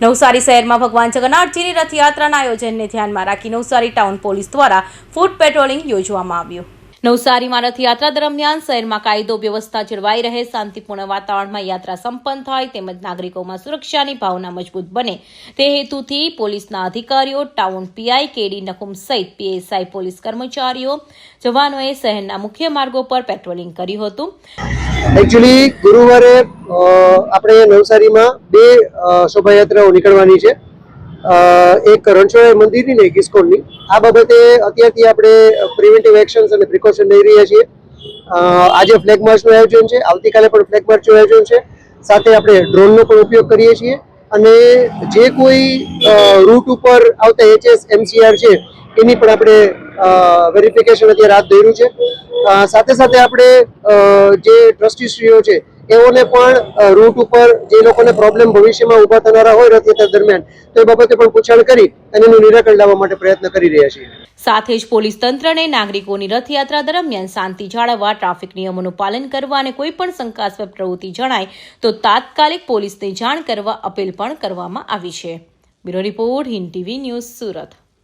નવસારી શહેરમાં ભગવાન જગન્નાથજીની રથયાત્રાના આયોજનને ધ્યાનમાં રાખી નવસારી ટાઉન પોલીસ દ્વારા ફૂટ પેટ્રોલિંગ યોજવામાં આવ્યું। નવસારીમાં રથયાત્રા દરમિયાન શહેરમાં કાયદો વ્યવસ્થા જળવાઈ રહે, શાંતિપૂર્ણ વાતાવરણમાં યાત્રા સંપન્ન થાય તેમજ નાગરિકોમાં સુરક્ષાની ભાવના મજબૂત બને તે હેતુથી પોલીસના અધિકારીઓ, ટાઉન પીઆઈ કેડી નકુમ સહિત પીએસઆઈ પોલીસ કર્મચારીઓ જવાનોએ શહેરના મુખ્ય માર્ગો પર પેટ્રોલિંગ કર્યું હતું। એકચ્યુઅલી ગુરુવારે આપણે નવસારીમાં બે શોભાયાત્રાઓ નીકળવાની છે, એક રણછોડ મંદિરની ને એક ઇસ્કોનની। આ બાબતે અત્યારથી આપણે પ્રિવેન્ટિવ એક્શન્સ અને પ્રિકોશન લઈ રહ્યા છીએ। આજે ફ્લેગ માર્ચનું આયોજન છે, આવતીકાલે પણ ફ્લેગ માર્ચનું આયોજન છે, સાથે આપણે ડ્રોનનો પણ ઉપયોગ કરીએ છીએ અને જે કોઈ રૂટ ઉપર આવતા એચએસ એમસીઆર છે એની પણ આપણે વેરિફિકેશન અત્યારે હાથ ધર્યું છે। સાથે સાથે આપણે જે ટ્રસ્ટીશ્રીઓ છે એઓને પણ રૂટ ઉપર જે લોકોને પ્રોબ્લેમ ભવિષ્યમાં ઊભા થનારા હોય રથયાત્રા દરમિયાન તો એ બાબતે પણ પૂછાણ કરી અને એનું નિરાકરણ લાવવા માટે પ્રયત્ન કરી રહ્યા છીએ। સાથે જ પોલીસ તંત્રને નાગરિકોની રથયાત્રા દરમિયાન શાંતિ જાળવવા, ટ્રાફિક નિયમોનું પાલન કરવા અને કોઈ પણ શંકાસ્પદ પ્રવૃત્તિ જણાય તો તાત્કાલિક પોલીસને જાણ કરવા અપીલ પણ કરવામાં આવી છે। Bureau report, Hind TV news, Surat.